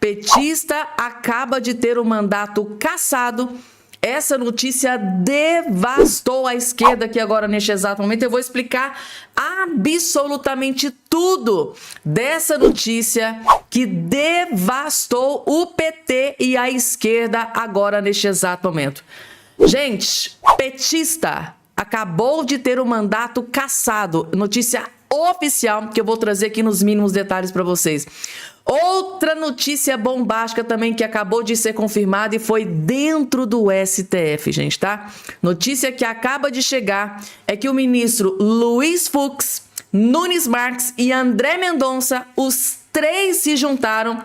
petista acaba de ter o mandato cassado. Essa notícia devastou a esquerda aqui agora neste exato momento. Eu vou explicar absolutamente tudo dessa notícia que devastou o PT e a esquerda agora neste exato momento. Gente, petista acabou de ter o mandato cassado. Notícia oficial que eu vou trazer aqui nos mínimos detalhes para vocês. Outra notícia bombástica também que acabou de ser confirmada e foi dentro do STF, gente, tá? Notícia que acaba de chegar é que o ministro Luiz Fux, Nunes Marques e André Mendonça, os três se juntaram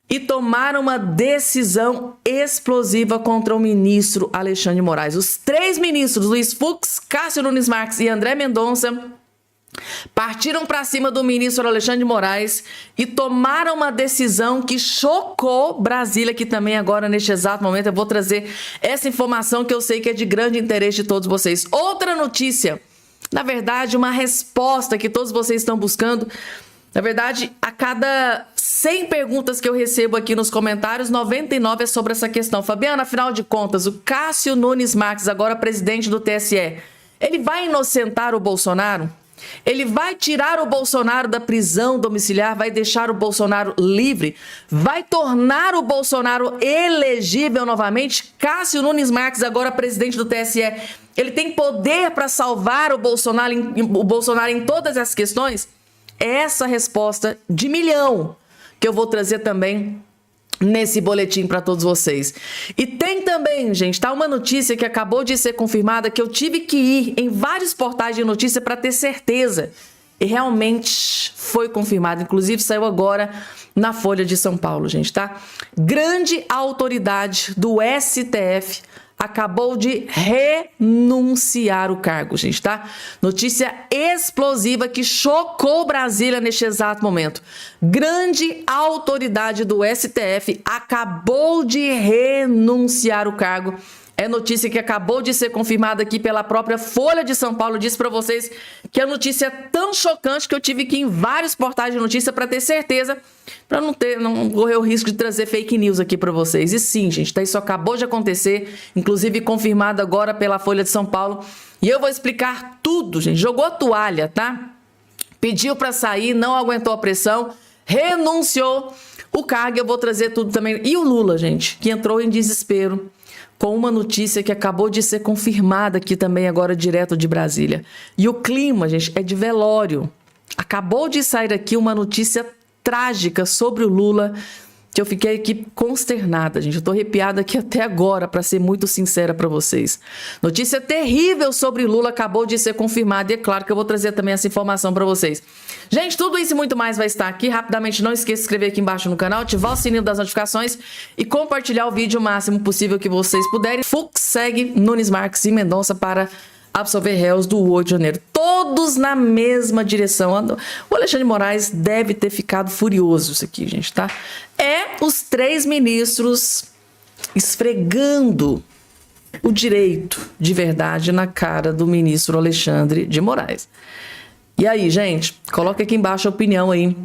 e tomaram uma decisão explosiva contra o ministro Alexandre de Moraes. Os três ministros, Luiz Fux, Cássio Nunes Marques e André Mendonça, partiram para cima do ministro Alexandre de Moraes e tomaram uma decisão que chocou Brasília, que também agora, neste exato momento, eu vou trazer essa informação que eu sei que é de grande interesse de todos vocês. Outra notícia, na verdade, uma resposta que todos vocês estão buscando. Na verdade, a cada 100 perguntas que eu recebo aqui nos comentários, 99 é sobre essa questão. Fabiana, afinal de contas, o Cássio Nunes Marques, agora presidente do TSE, ele vai inocentar o Bolsonaro? Ele vai tirar o Bolsonaro da prisão domiciliar, vai deixar o Bolsonaro livre, vai tornar o Bolsonaro elegível novamente? Cássio Nunes Marques, agora presidente do TSE, ele tem poder para salvar o Bolsonaro em todas as questões? Essa resposta de milhão que eu vou trazer também nesse boletim para todos vocês. E tem também, gente, tá uma notícia que acabou de ser confirmada, que eu tive que ir em vários portais de notícia para ter certeza. E realmente foi confirmado. Inclusive saiu agora na Folha de São Paulo, gente, tá? Grande autoridade do STF acabou de renunciar o cargo, gente, tá? Notícia explosiva que chocou Brasília neste exato momento. Grande autoridade do STF acabou de renunciar o cargo. É notícia que acabou de ser confirmada aqui pela própria Folha de São Paulo. Eu disse para vocês que a notícia é tão chocante que eu tive que ir em vários portais de notícia para ter certeza, para não correr o risco de trazer fake news aqui para vocês. E sim, gente, tá, isso acabou de acontecer, inclusive confirmado agora pela Folha de São Paulo. E eu vou explicar tudo, gente. Jogou a toalha, tá? Pediu para sair, não aguentou a pressão, renunciou o cargo. Eu vou trazer tudo também. E o Lula, gente, que entrou em desespero com uma notícia que acabou de ser confirmada aqui também agora direto de Brasília. E o clima, gente, é de velório. Acabou de sair aqui uma notícia trágica sobre o Lula, que eu fiquei aqui consternada, gente. Eu tô arrepiada aqui até agora, para ser muito sincera para vocês. Notícia terrível sobre Lula acabou de ser confirmada e é claro que eu vou trazer também essa informação para vocês. Gente, tudo isso e muito mais vai estar aqui. Rapidamente, não esqueça de se inscrever aqui embaixo no canal, ativar o sininho das notificações e compartilhar o vídeo o máximo possível que vocês puderem. Fux segue Nunes Marques e Mendonça para absolver réus do 8 de janeiro. Todos na mesma direção. O Alexandre de Moraes deve ter ficado furioso isso aqui, gente, tá? É os três ministros esfregando o direito de verdade na cara do ministro Alexandre de Moraes. E aí, gente, coloca aqui embaixo a opinião aí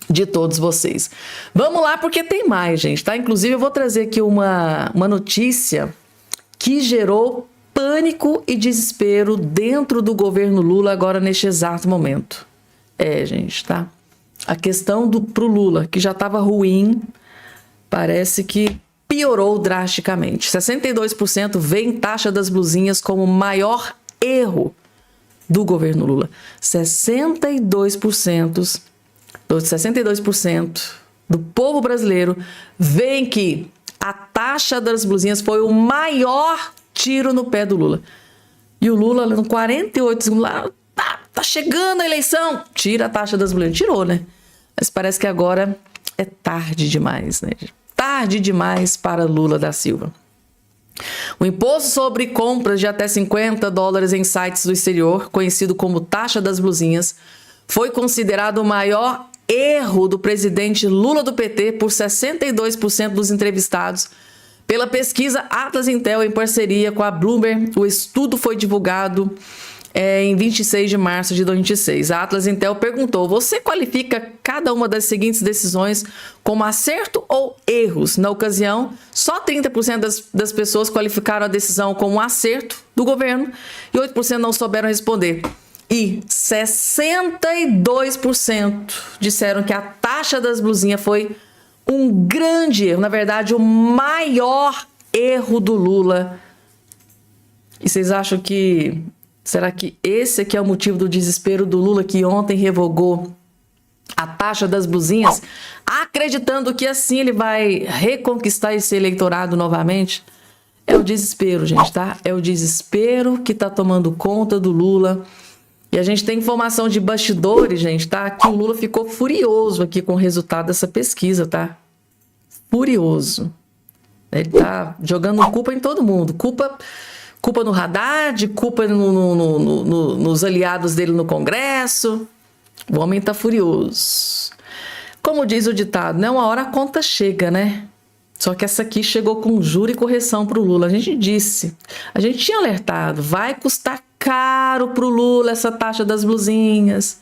de todos vocês. Vamos lá, porque tem mais, gente, tá? Inclusive, eu vou trazer aqui uma notícia que gerou pânico e desespero dentro do governo Lula agora neste exato momento. Gente, tá? A questão pro Lula, que já estava ruim, parece que piorou drasticamente. 62% vê taxa das blusinhas como o maior erro do governo Lula. 62% do povo brasileiro vê que a taxa das blusinhas foi o maior tiro no pé do Lula. E o Lula, no 48 segundos, lá, tá chegando a eleição, tira a taxa das blusinhas. Tirou, né? Mas parece que agora é tarde demais, né? Tarde demais para Lula da Silva. O imposto sobre compras de até $50 em sites do exterior, conhecido como taxa das blusinhas, foi considerado o maior erro do presidente Lula do PT por 62% dos entrevistados. Pela pesquisa Atlas Intel, em parceria com a Bloomberg, o estudo foi divulgado em 26 de março de 2026. A Atlas Intel perguntou: você qualifica cada uma das seguintes decisões como acerto ou erros? Na ocasião, só 30% das pessoas qualificaram a decisão como acerto do governo e 8% não souberam responder. E 62% disseram que a taxa das blusinhas foi um grande erro, na verdade, o maior erro do Lula. E vocês acham que... será que esse aqui é o motivo do desespero do Lula, que ontem revogou a taxa das blusinhas, acreditando que assim ele vai reconquistar esse eleitorado novamente? É o desespero, gente, tá? É o desespero que tá tomando conta do Lula. E a gente tem informação de bastidores, gente, tá? Que o Lula ficou furioso aqui com o resultado dessa pesquisa, tá? Furioso. Ele tá jogando culpa em todo mundo. Culpa no Haddad, culpa nos aliados dele no Congresso. O homem tá furioso. Como diz o ditado, né? Uma hora a conta chega, né? Só que essa aqui chegou com juro e correção pro Lula. A gente disse, a gente tinha alertado, vai custar caro pro Lula essa taxa das blusinhas.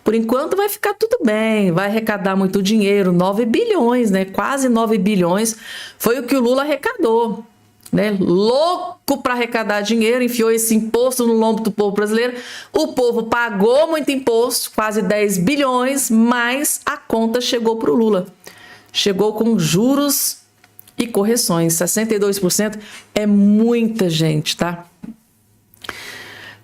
Por enquanto vai ficar tudo bem, vai arrecadar muito dinheiro, 9 bilhões, né? Quase 9 bilhões foi o que o Lula arrecadou. Né? Louco para arrecadar dinheiro, enfiou esse imposto no lombo do povo brasileiro. O povo pagou muito imposto, quase 10 bilhões, mas a conta chegou para o Lula. Chegou com juros e correções. 62% é muita gente, tá?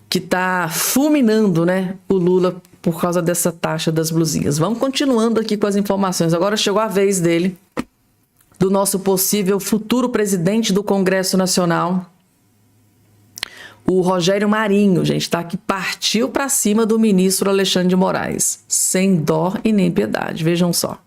Que tá fulminando, né, o Lula por causa dessa taxa das blusinhas. Vamos continuando aqui com as informações. Agora chegou a vez dele, do nosso possível futuro presidente do Congresso Nacional, o Rogério Marinho, gente, tá? Que partiu para cima do ministro Alexandre de Moraes, sem dó e nem piedade. Vejam só.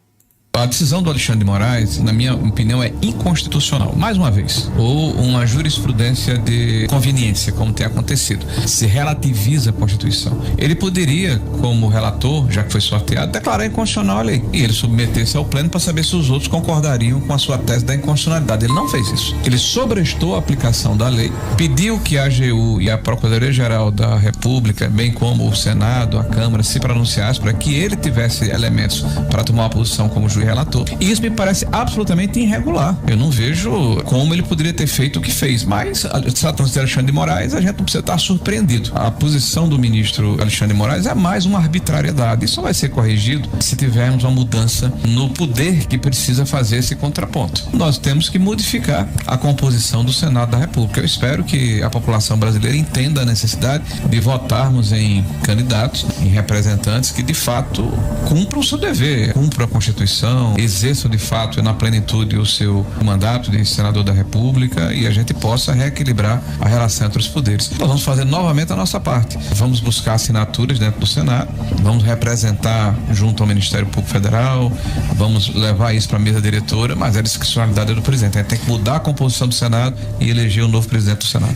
A decisão do Alexandre de Moraes, na minha opinião, é inconstitucional, mais uma vez, ou uma jurisprudência de conveniência, como tem acontecido. Se relativiza a Constituição. Ele poderia, como relator, já que foi sorteado, declarar inconstitucional a lei e ele submeter-se ao pleno para saber se os outros concordariam com a sua tese da inconstitucionalidade. Ele não fez isso. Ele sobrestou a aplicação da lei, pediu que a AGU e a Procuradoria-Geral da República, bem como o Senado, a Câmara, se pronunciassem para que ele tivesse elementos para tomar uma posição como juiz relator. E isso me parece absolutamente irregular. Eu não vejo como ele poderia ter feito o que fez. Mas, tratando-se de Alexandre de Moraes, a gente não precisa estar surpreendido. A posição do ministro Alexandre de Moraes é mais uma arbitrariedade. Isso vai ser corrigido se tivermos uma mudança no poder que precisa fazer esse contraponto. Nós temos que modificar a composição do Senado da República. Eu espero que a população brasileira entenda a necessidade de votarmos em candidatos, em representantes que de fato cumpram o seu dever, cumpram a Constituição, exerçam de fato na plenitude o seu mandato de senador da República e a gente possa reequilibrar a relação entre os poderes. Nós vamos fazer novamente a nossa parte. Vamos buscar assinaturas dentro do Senado, vamos representar junto ao Ministério Público Federal, vamos levar isso para a mesa diretora, mas a discricionalidade é do presidente. A gente tem que mudar a composição do Senado e eleger um novo presidente do Senado.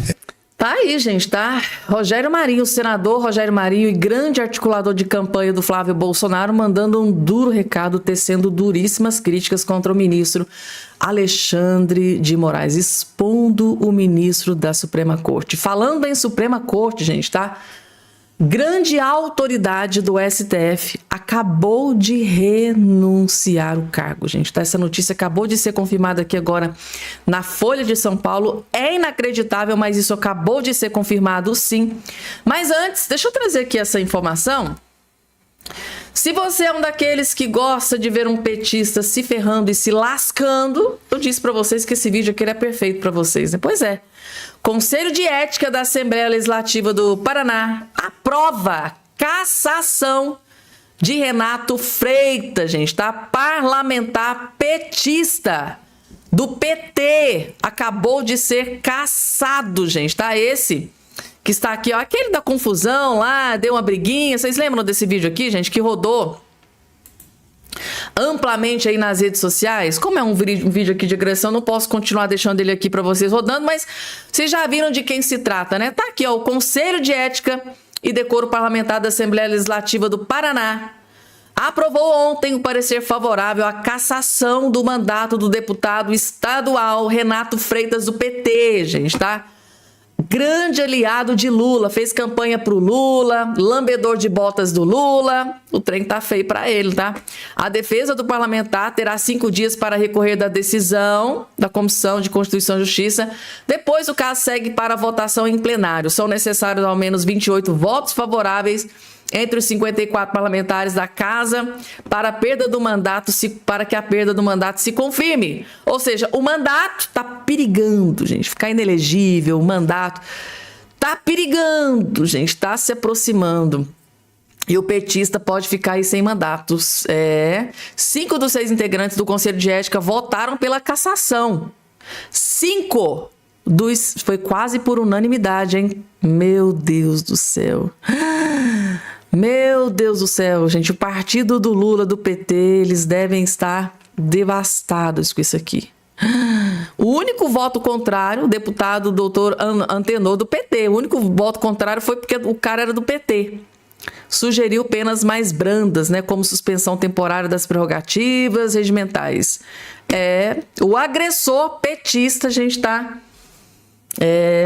Tá aí, gente, tá? Rogério Marinho, o senador Rogério Marinho e grande articulador de campanha do Flávio Bolsonaro, mandando um duro recado, tecendo duríssimas críticas contra o ministro Alexandre de Moraes, expondo o ministro da Suprema Corte. Falando em Suprema Corte, gente, tá? Grande autoridade do STF acabou de renunciar o cargo, gente. Tá? Essa notícia acabou de ser confirmada aqui agora na Folha de São Paulo. É inacreditável, mas isso acabou de ser confirmado, sim. Mas antes, deixa eu trazer aqui essa informação. Se você é um daqueles que gosta de ver um petista se ferrando e se lascando, eu disse para vocês que esse vídeo aqui é perfeito para vocês, né? Pois é. Conselho de Ética da Assembleia Legislativa do Paraná aprova cassação de Renato Freitas, gente, tá? Parlamentar petista do PT acabou de ser cassado, gente, tá? Esse que está aqui, ó, aquele da confusão lá, deu uma briguinha. Vocês lembram desse vídeo aqui, gente, que rodou amplamente aí nas redes sociais? Como é um vídeo aqui de agressão, não posso continuar deixando ele aqui para vocês rodando, mas vocês já viram de quem se trata, né? Tá aqui, ó, o Conselho de Ética e Decoro Parlamentar da Assembleia Legislativa do Paraná aprovou ontem o parecer favorável à cassação do mandato do deputado estadual Renato Freitas do PT, gente, tá? grande aliado de Lula, fez campanha pro Lula, lambedor de botas do Lula. O trem tá feio para ele, tá? A defesa do parlamentar terá 5 dias para recorrer da decisão da Comissão de Constituição e Justiça. Depois o caso segue para votação em plenário. São necessários ao menos 28 votos favoráveis entre os 54 parlamentares da casa para que a perda do mandato se confirme. Ou seja, o mandato está perigando, gente, ficar inelegível, o mandato está perigando, gente, está se aproximando. E o petista pode ficar aí sem mandatos. 5 dos 6 integrantes do Conselho de Ética votaram pela cassação. 5 foi quase por unanimidade, hein? Meu Deus do céu. Meu Deus do céu, gente, o partido do Lula, do PT, eles devem estar devastados com isso aqui. O único voto contrário, o deputado doutor Antenor do PT, o único voto contrário foi porque o cara era do PT. Sugeriu penas mais brandas, né, como suspensão temporária das prerrogativas regimentais. O agressor petista, a gente tá...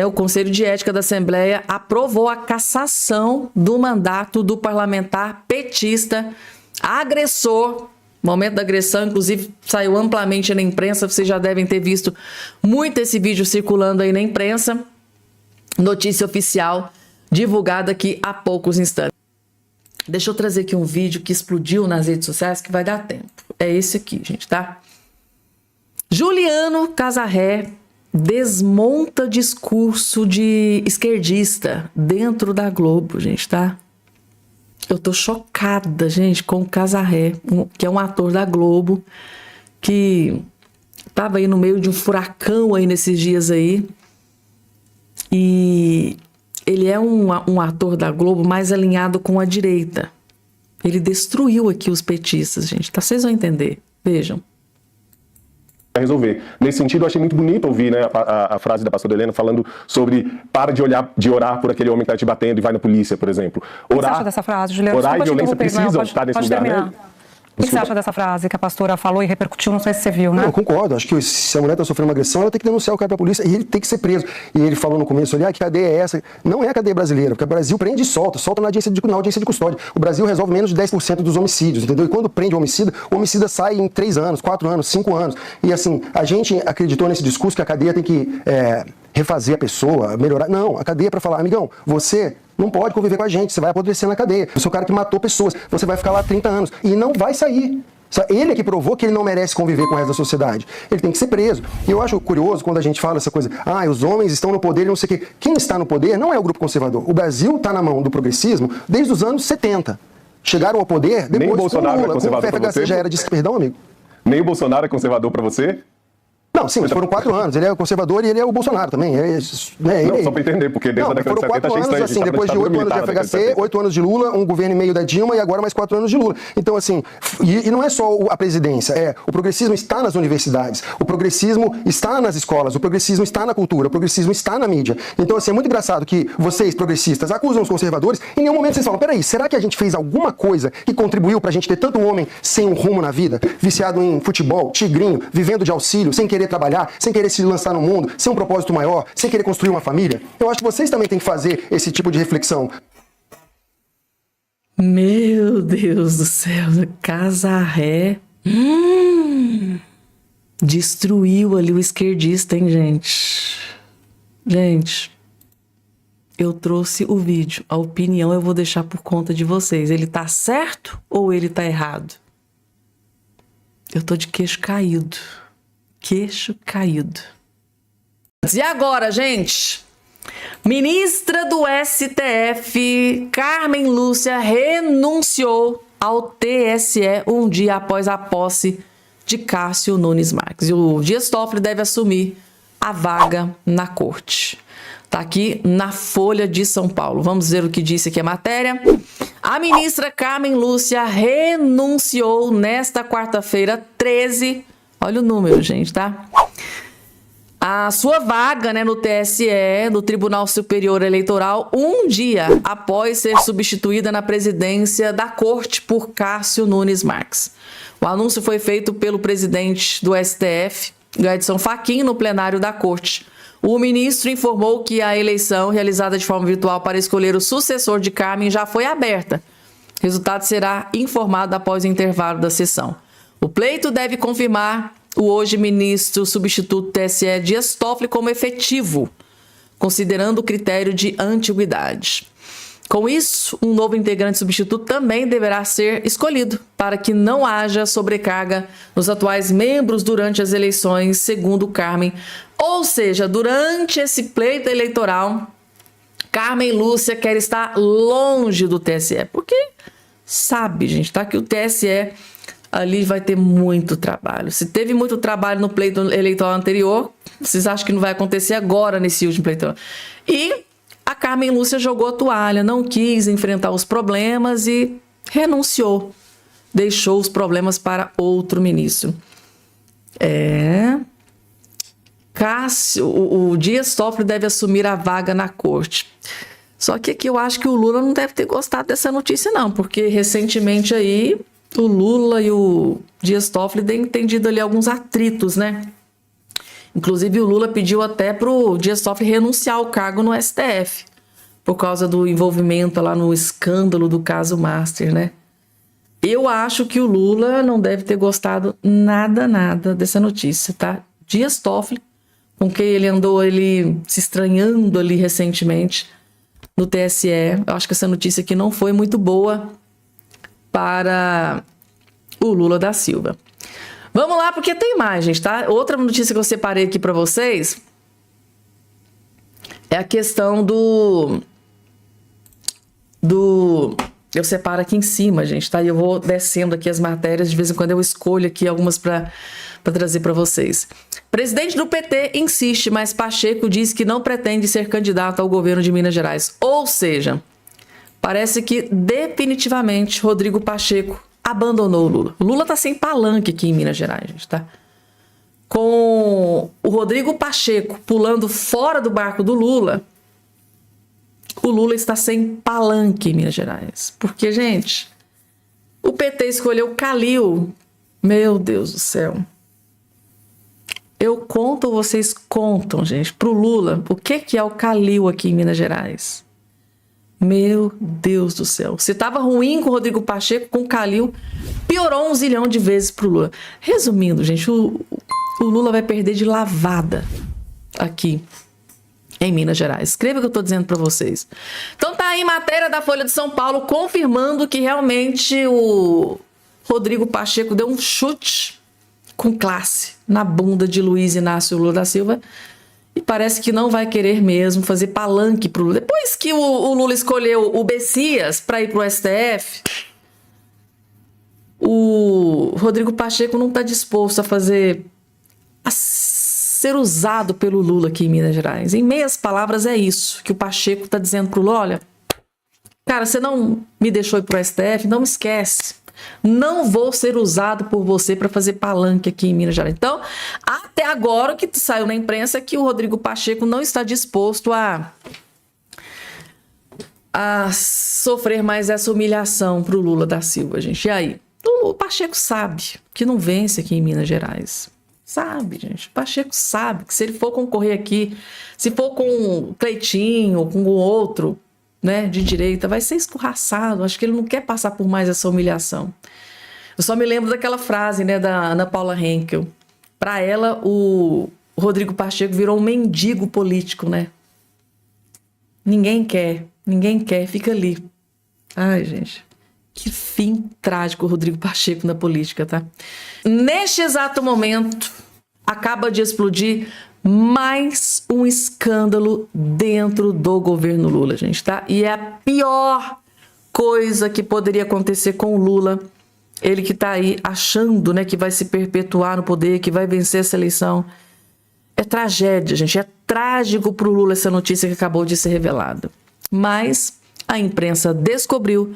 o Conselho de Ética da Assembleia aprovou a cassação do mandato do parlamentar petista agressor. Momento da agressão, inclusive, saiu amplamente na imprensa. Vocês já devem ter visto muito esse vídeo circulando aí na imprensa. Notícia oficial divulgada aqui há poucos instantes. Deixa eu trazer aqui um vídeo que explodiu nas redes sociais que vai dar tempo. É esse aqui, gente, tá? Juliano Casarré desmonta discurso de esquerdista dentro da Globo, gente, tá? Eu tô chocada, gente, com o Casarré, que é um ator da Globo, que tava aí no meio de um furacão aí nesses dias aí. E ele é um ator da Globo mais alinhado com a direita. Ele destruiu aqui os petistas, gente, tá? Vocês vão entender. Vejam. Resolver. Nesse sentido, eu achei muito bonito ouvir, né, a frase da pastora Helena falando sobre para de orar por aquele homem que está te batendo e vai na polícia, por exemplo. O que você acha dessa frase, Juliano? Orar e violência precisam estar nesse lugar, né? O que você acha dessa frase que a pastora falou e repercutiu? Não sei se você viu, né? Não, eu concordo. Acho que se a mulher está sofrendo uma agressão, ela tem que denunciar o cara para a polícia e ele tem que ser preso. E ele falou no começo ali, que cadeia é essa? Não é a cadeia brasileira, porque o Brasil prende e solta na audiência de custódia. O Brasil resolve menos de 10% dos homicídios, entendeu? E quando prende o homicida sai em 3 anos, 4 anos, 5 anos. E assim, a gente acreditou nesse discurso que a cadeia tem que refazer a pessoa, melhorar. Não, a cadeia é para falar, amigão, você não pode conviver com a gente, você vai apodrecer na cadeia. Eu sou o cara que matou pessoas, você vai ficar lá 30 anos e não vai sair. Ele é que provou que ele não merece conviver com o resto da sociedade. Ele tem que ser preso. E eu acho curioso quando a gente fala essa coisa, os homens estão no poder e não sei o quê. Quem está no poder não é o grupo conservador. O Brasil está na mão do progressismo desde os anos 70. Chegaram ao poder depois. Nem o Bolsonaro Lula, é conservador para você? Já era de... Perdão, amigo? Nem o Bolsonaro é conservador para você? Não, sim, mas foram 4 anos. Ele é o conservador e ele é o Bolsonaro também. Não, só para entender, porque desde a década de 70 achei estranho. Assim, depois de 8 anos de FHC, 8 anos de Lula, um governo e meio da Dilma e agora mais 4 anos de Lula. Então, assim, e não é só a presidência, o progressismo está nas universidades, o progressismo está nas escolas, o progressismo está na cultura, o progressismo está na mídia. Então, assim, é muito engraçado que vocês, progressistas, acusam os conservadores e em nenhum momento vocês falam, peraí, será que a gente fez alguma coisa que contribuiu pra gente ter tanto homem sem um rumo na vida, viciado em futebol, tigrinho, vivendo de auxílio, sem querer trabalhar, sem querer se lançar no mundo, sem um propósito maior, sem querer construir uma família? Eu acho que vocês também têm que fazer esse tipo de reflexão. Meu Deus do céu, Casarré destruiu ali o esquerdista, hein, gente? Gente, eu trouxe o vídeo. A opinião eu vou deixar por conta de vocês. Ele tá certo ou ele tá errado? Eu tô de queixo caído. Queixo caído. E agora, gente? Ministra do STF, Carmen Lúcia, renunciou ao TSE um dia após a posse de Cássio Nunes Marques. E o Dias Toffoli deve assumir a vaga na corte. Tá aqui na Folha de São Paulo. Vamos ver o que disse aqui a matéria. A ministra Carmen Lúcia renunciou nesta quarta-feira 13. Olha o número, gente, tá? A sua vaga, né, no TSE, no Tribunal Superior Eleitoral, um dia após ser substituída na presidência da corte por Cássio Nunes Marques. O anúncio foi feito pelo presidente do STF, Edson Fachin, no plenário da corte. O ministro informou que a eleição realizada de forma virtual para escolher o sucessor de Carmen já foi aberta. O resultado será informado após o intervalo da sessão. O pleito deve confirmar o hoje ministro substituto TSE Dias Toffoli como efetivo, considerando o critério de antiguidade. Com isso, um novo integrante substituto também deverá ser escolhido para que não haja sobrecarga nos atuais membros durante as eleições, segundo Carmen. Ou seja, durante esse pleito eleitoral, Carmen Lúcia quer estar longe do TSE, porque sabe, gente, tá? Que o TSE ali vai ter muito trabalho. Se teve muito trabalho no pleito eleitoral anterior, vocês acham que não vai acontecer agora nesse último pleito? E a Carmen Lúcia jogou a toalha, não quis enfrentar os problemas e renunciou. Deixou os problemas para outro ministro. O Dias Toffoli deve assumir a vaga na corte. Só que aqui eu acho que o Lula não deve ter gostado dessa notícia, não, porque recentemente aí o Lula e o Dias Toffoli têm tido ali alguns atritos, né? Inclusive, o Lula pediu até para o Dias Toffoli renunciar ao cargo no STF, por causa do envolvimento lá no escândalo do caso Master, né? Eu acho que o Lula não deve ter gostado nada dessa notícia, tá? Dias Toffoli, com quem ele andou se estranhando ali recentemente no TSE, eu acho que essa notícia aqui não foi muito boa para o Lula da Silva. Vamos lá, porque tem mais, gente, tá? Outra notícia que eu separei aqui para vocês é a questão do... Eu separo aqui em cima, gente, tá? E eu vou descendo aqui as matérias, de vez em quando eu escolho aqui algumas para trazer para vocês. Presidente do PT insiste, mas Pacheco diz que não pretende ser candidato ao governo de Minas Gerais. Ou seja, parece que definitivamente Rodrigo Pacheco abandonou o Lula. O Lula tá sem palanque aqui em Minas Gerais, gente, tá? Com o Rodrigo Pacheco pulando fora do barco do Lula, o Lula está sem palanque em Minas Gerais. Porque, gente, o PT escolheu Calil. Meu Deus do céu. Eu conto, vocês contam, gente, pro Lula, o que é o Calil aqui em Minas Gerais. Meu Deus do céu. Se tava ruim com o Rodrigo Pacheco, com o Calil, piorou 1 zilhão de vezes pro Lula. Resumindo, gente, o Lula vai perder de lavada aqui em Minas Gerais. Escreva o que eu tô dizendo para vocês. Então tá aí matéria da Folha de São Paulo confirmando que realmente o Rodrigo Pacheco deu um chute com classe na bunda de Luiz Inácio Lula da Silva. E parece que não vai querer mesmo fazer palanque pro Lula. Depois que o Lula escolheu o Bessias para ir pro STF, o Rodrigo Pacheco não está disposto a ser usado pelo Lula aqui em Minas Gerais. Em meias palavras, é isso que o Pacheco está dizendo pro Lula. Olha, cara, você não me deixou ir pro STF, não me esquece. Não vou ser usado por você para fazer palanque aqui em Minas Gerais. Então, até agora, o que saiu na imprensa é que o Rodrigo Pacheco não está disposto a sofrer mais essa humilhação para o Lula da Silva, gente. E aí? O Pacheco sabe que não vence aqui em Minas Gerais. Sabe, gente. O Pacheco sabe que se ele for concorrer aqui, se for com o Cleitinho ou com o outro, né, de direita, vai ser escorraçado. Acho que ele não quer passar por mais essa humilhação. Eu só me lembro daquela frase, né, da Ana Paula Henkel. Para ela, o Rodrigo Pacheco virou um mendigo político, né? Ninguém quer, fica ali. Ai, gente, que fim trágico o Rodrigo Pacheco na política, tá? Neste exato momento, acaba de explodir mais um escândalo dentro do governo Lula, gente, tá? E é a pior coisa que poderia acontecer com o Lula, ele que tá aí achando, né, que vai se perpetuar no poder, que vai vencer essa eleição. É tragédia, gente, é trágico pro Lula essa notícia que acabou de ser revelada. Mas a imprensa descobriu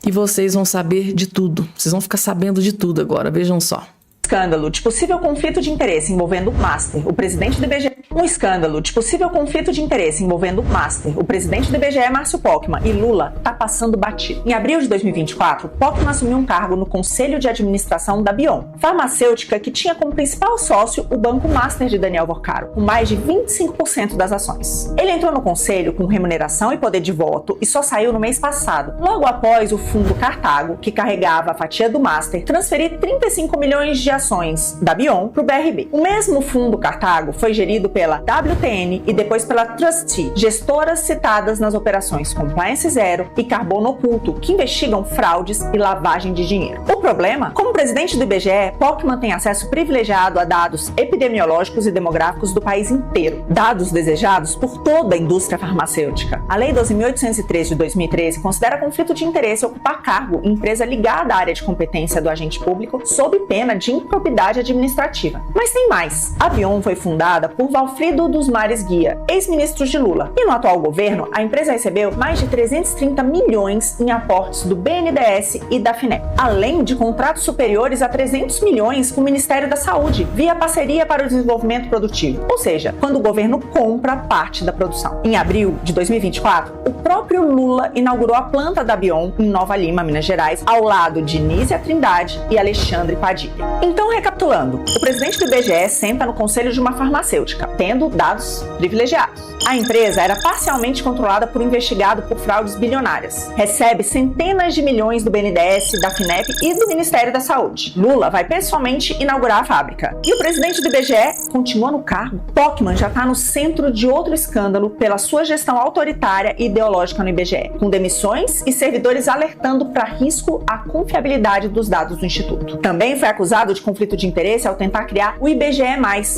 e vocês vão saber de tudo. Vocês vão ficar sabendo de tudo agora, vejam só. escândalo de possível conflito de interesse envolvendo Master, o presidente do IBGE. Um escândalo de possível conflito de interesse envolvendo Master, o presidente do IBGE, Márcio Pokmann, e Lula tá passando batido. Em abril de 2024, Pokmann assumiu um cargo no Conselho de Administração da Bion, farmacêutica que tinha como principal sócio o Banco Master de Daniel Vorcaro, com mais de 25% das ações. Ele entrou no conselho com remuneração e poder de voto e só saiu no mês passado, logo após o fundo Cartago, que carregava a fatia do Master, transferir 35 milhões de ações da Bion para o BRB. O mesmo fundo Cartago foi gerido pela WTN e depois pela Trustee, gestoras citadas nas operações Compliance Zero e Carbono Oculto, que investigam fraudes e lavagem de dinheiro. O problema? Como presidente do IBGE, Pokmann tem acesso privilegiado a dados epidemiológicos e demográficos do país inteiro, dados desejados por toda a indústria farmacêutica. A Lei 12.803 de 2013 considera conflito de interesse ocupar cargo em empresa ligada à área de competência do agente público sob pena de improbidade administrativa. Mas tem mais. A Bion foi fundada por Valfrido dos Mares Guia, ex-ministro de Lula. E no atual governo, a empresa recebeu mais de 330 milhões em aportes do BNDES e da FINEP, além de contratos superiores a 300 milhões com o Ministério da Saúde, via parceria para o desenvolvimento produtivo, ou seja, quando o governo compra parte da produção. Em abril de 2024, o próprio Lula inaugurou a planta da Bion em Nova Lima, Minas Gerais, ao lado de Nízia Trindade e Alexandre Padilha. Então, recapitulando, o presidente do IBGE senta no conselho de uma farmacêutica, tendo dados privilegiados. A empresa era parcialmente controlada por um investigado por fraudes bilionárias. Recebe centenas de milhões do BNDES, da FINEP e do Ministério da Saúde. Lula vai pessoalmente inaugurar a fábrica. E o presidente do IBGE continua no cargo. Pokmann já está no centro de outro escândalo pela sua gestão autoritária e ideológica no IBGE, com demissões e servidores alertando para risco à confiabilidade dos dados do Instituto. Também foi acusado de conflito de interesse ao tentar criar o IBGE+,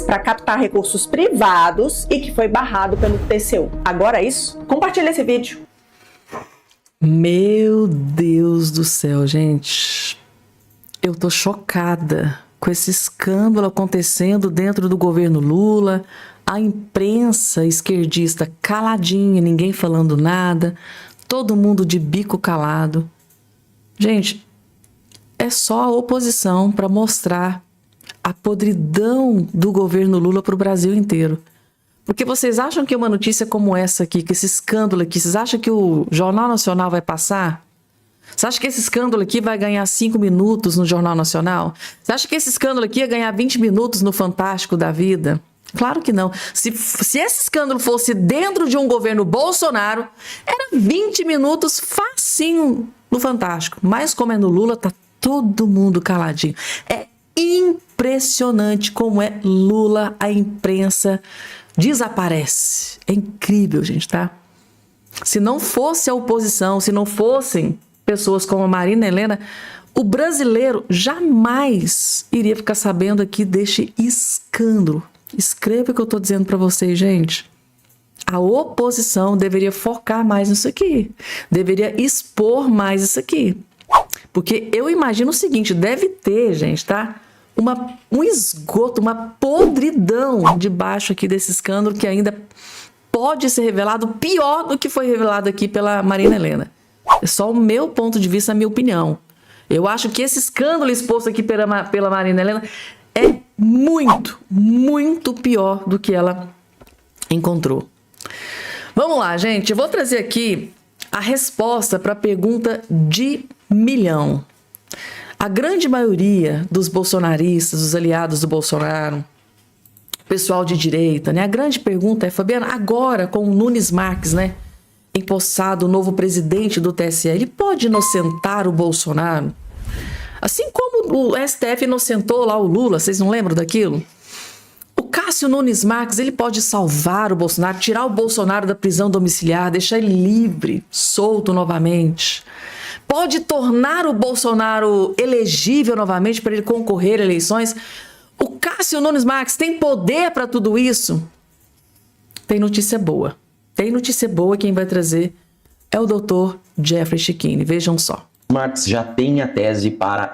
para captar recursos privados e que foi barrado pelo TCU. Agora é isso? Compartilha esse vídeo. Meu Deus do céu, gente. Eu tô chocada com esse escândalo acontecendo dentro do governo Lula, a imprensa esquerdista caladinha, ninguém falando nada, todo mundo de bico calado. Gente, é só a oposição para mostrar a podridão do governo Lula para o Brasil inteiro. Porque vocês acham que uma notícia como essa aqui, que esse escândalo aqui, vocês acham que o Jornal Nacional vai passar? Você acha que esse escândalo aqui vai ganhar 5 minutos no Jornal Nacional? Você acha que esse escândalo aqui ia ganhar 20 minutos no Fantástico da Vida? Claro que não. Se esse escândalo fosse dentro de um governo Bolsonaro, era 20 minutos facinho no Fantástico. Mas como é no Lula, tá todo mundo caladinho. É impressionante como é Lula, a imprensa desaparece. É incrível, gente, tá? Se não fosse a oposição, se não fossem pessoas como a Marina Helena, o brasileiro jamais iria ficar sabendo aqui deste escândalo. Escreva o que eu tô dizendo para vocês, gente. A oposição deveria focar mais nisso aqui. Deveria expor mais isso aqui. Porque eu imagino o seguinte, deve ter, gente, tá? Um esgoto, uma podridão debaixo aqui desse escândalo que ainda pode ser revelado pior do que foi revelado aqui pela Marina Helena. É só o meu ponto de vista, a minha opinião. Eu acho que esse escândalo exposto aqui pela Marina Helena é muito, muito pior do que ela encontrou. Vamos lá, gente. Eu vou trazer aqui a resposta para a pergunta de milhão. A grande maioria dos bolsonaristas, dos aliados do Bolsonaro, pessoal de direita, né? A grande pergunta é, Fabiana, agora com o Nunes Marques, né? Empossado o novo presidente do TSE, ele pode inocentar o Bolsonaro? Assim como o STF inocentou lá o Lula, vocês não lembram daquilo? O Cássio Nunes Marques, ele pode salvar o Bolsonaro, tirar o Bolsonaro da prisão domiciliar, deixar ele livre, solto novamente. Pode tornar o Bolsonaro elegível novamente para ele concorrer a eleições. O Cássio Nunes Marques tem poder para tudo isso? Tem notícia boa. Tem notícia boa, quem vai trazer é o Dr. Jeffrey Checchini. Vejam só. Marques já tem a tese para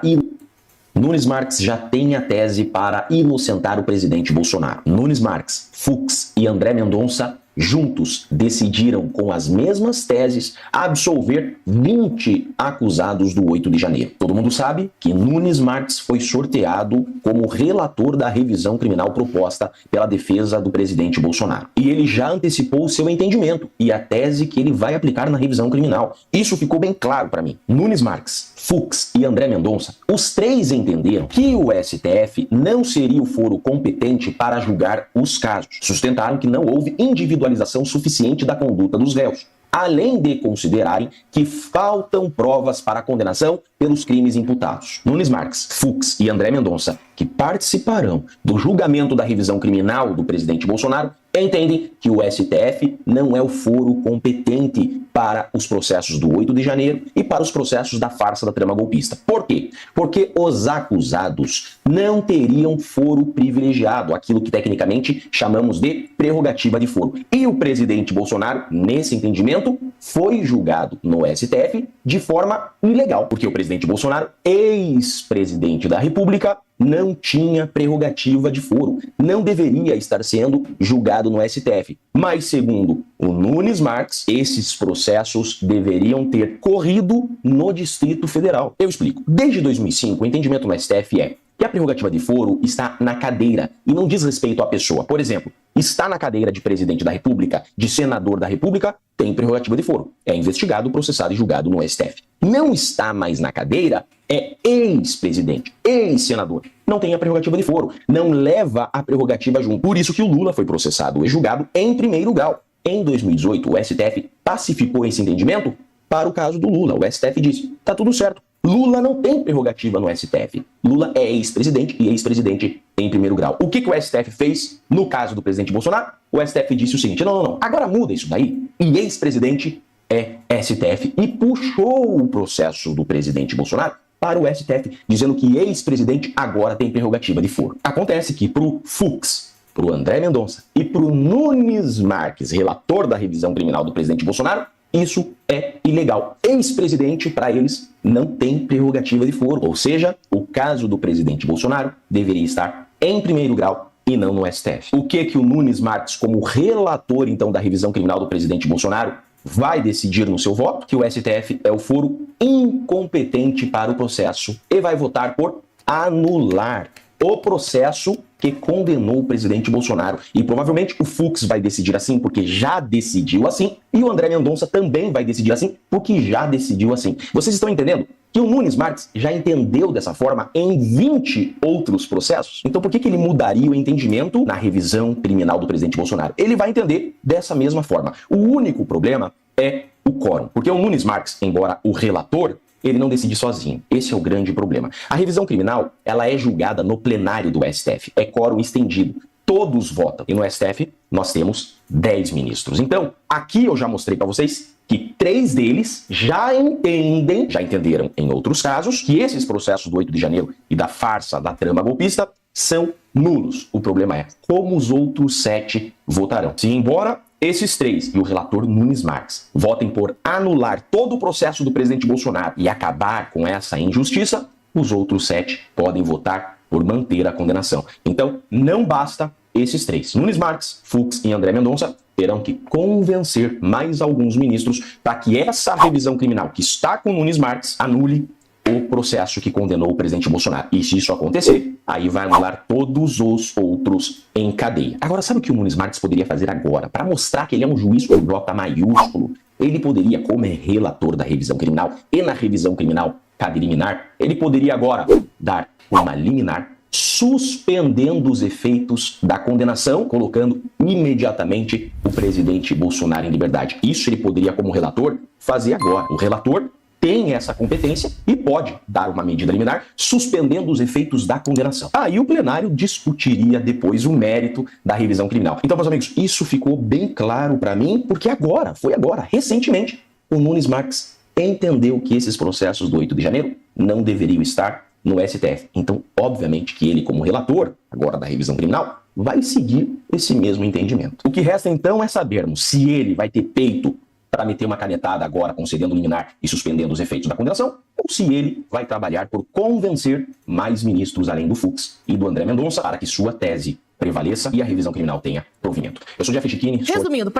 Nunes Marques já tem a tese para inocentar o presidente Bolsonaro. Nunes Marques, Fux e André Mendonça juntos decidiram com as mesmas teses absolver 20 acusados do 8 de janeiro. Todo mundo sabe que Nunes Marques foi sorteado como relator da revisão criminal proposta pela defesa do presidente Bolsonaro. E ele já antecipou o seu entendimento e a tese que ele vai aplicar na revisão criminal. Isso ficou bem claro para mim. Nunes Marques, Fux e André Mendonça, os três entenderam que o STF não seria o foro competente para julgar os casos. Sustentaram que não houve individualização suficiente da conduta dos réus, além de considerarem que faltam provas para a condenação pelos crimes imputados. Nunes Marques, Fux e André Mendonça, que participarão do julgamento da revisão criminal do presidente Bolsonaro, entendem que o STF não é o foro competente para os processos do 8 de janeiro e para os processos da farsa da trama golpista. Por quê? Porque os acusados não teriam foro privilegiado, aquilo que tecnicamente chamamos de prerrogativa de foro. E o presidente Bolsonaro, nesse entendimento, foi julgado no STF de forma ilegal, porque o presidente Bolsonaro, ex-presidente da República, não tinha prerrogativa de foro, não deveria estar sendo julgado no STF. Mas, segundo o Nunes Marques, esses processos deveriam ter corrido no Distrito Federal. Eu explico. Desde 2005, o entendimento no STF é que a prerrogativa de foro está na cadeira e não diz respeito à pessoa. Por exemplo, está na cadeira de presidente da República, de senador da República, tem prerrogativa de foro. É investigado, processado e julgado no STF. Não está mais na cadeira, é ex-presidente, ex-senador. Não tem a prerrogativa de foro, não leva a prerrogativa junto. Por isso que o Lula foi processado e julgado em primeiro grau. Em 2018, o STF pacificou esse entendimento para o caso do Lula. O STF disse, tá tudo certo. Lula não tem prerrogativa no STF. Lula é ex-presidente e ex-presidente em primeiro grau. O que o STF fez no caso do presidente Bolsonaro? O STF disse o seguinte, não, agora muda isso daí. E ex-presidente é STF. E puxou o processo do presidente Bolsonaro para o STF, dizendo que ex-presidente agora tem prerrogativa de foro. Acontece que pro Fux, pro André Mendonça e pro Nunes Marques, relator da revisão criminal do presidente Bolsonaro, isso é ilegal. Ex-presidente, para eles, não tem prerrogativa de foro. Ou seja, o caso do presidente Bolsonaro deveria estar em primeiro grau e não no STF. O que o Nunes Marques, como relator, então, da revisão criminal do presidente Bolsonaro, vai decidir no seu voto? Que o STF é o foro incompetente para o processo e vai votar por anular o processo que condenou o presidente Bolsonaro. E provavelmente o Fux vai decidir assim, porque já decidiu assim, e o André Mendonça também vai decidir assim, porque já decidiu assim. Vocês estão entendendo que o Nunes Marques já entendeu dessa forma em 20 outros processos? Então por que ele mudaria o entendimento na revisão criminal do presidente Bolsonaro? Ele vai entender dessa mesma forma. O único problema é o quórum, porque o Nunes Marques, embora o relator, ele não decide sozinho. Esse é o grande problema. A revisão criminal, ela é julgada no plenário do STF. É quórum estendido. Todos votam. E no STF, nós temos 10 ministros. Então, aqui eu já mostrei para vocês que 3 deles já entenderam em outros casos, que esses processos do 8 de janeiro e da farsa da trama golpista são nulos. O problema é como os outros 7 votarão. Se embora esses 3 e o relator Nunes Marques votem por anular todo o processo do presidente Bolsonaro e acabar com essa injustiça, os outros 7 podem votar por manter a condenação. Então, não basta esses 3. Nunes Marques, Fux e André Mendonça terão que convencer mais alguns ministros para que essa revisão criminal que está com Nunes Marques anule o processo que condenou o presidente Bolsonaro. E se isso acontecer, aí vai anular todos os outros em cadeia. Agora, sabe o que o Nunes Marques poderia fazer agora? Para mostrar que ele é um juiz com J maiúsculo, ele poderia, como é relator da revisão criminal, e na revisão criminal cabe liminar, ele poderia agora dar uma liminar suspendendo os efeitos da condenação, colocando imediatamente o presidente Bolsonaro em liberdade. Isso ele poderia, como relator, fazer agora. O relator tem essa competência e pode dar uma medida liminar suspendendo os efeitos da condenação. Aí o plenário discutiria depois o mérito da revisão criminal. Então, meus amigos, isso ficou bem claro para mim, porque foi agora, recentemente, o Nunes Marques entendeu que esses processos do 8 de janeiro não deveriam estar no STF. Então, obviamente que ele, como relator, agora da revisão criminal, vai seguir esse mesmo entendimento. O que resta, então, é sabermos se ele vai ter peito para meter uma canetada agora, concedendo liminar e suspendendo os efeitos da condenação, ou se ele vai trabalhar por convencer mais ministros além do Fux e do André Mendonça para que sua tese prevaleça e a revisão criminal tenha provimento. Eu sou Jeffrey Schichini. Resumindo,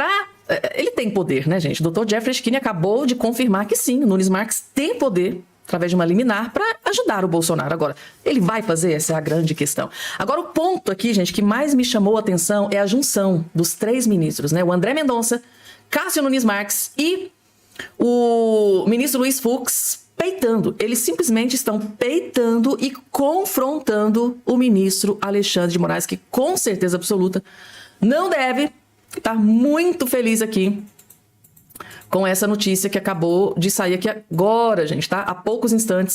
ele tem poder, né, gente? O Dr. Jeffrey Schichini acabou de confirmar que sim, o Nunes Marques tem poder, através de uma liminar, para ajudar o Bolsonaro. Agora, ele vai fazer? Essa é a grande questão. Agora, o ponto aqui, gente, que mais me chamou a atenção é a junção dos 3 ministros, né? O André Mendonça, Cássio Nunes Marques e o ministro Luiz Fux peitando. Eles simplesmente estão peitando e confrontando o ministro Alexandre de Moraes, que com certeza absoluta não deve estar muito feliz aqui com essa notícia que acabou de sair aqui agora, gente, tá? Há poucos instantes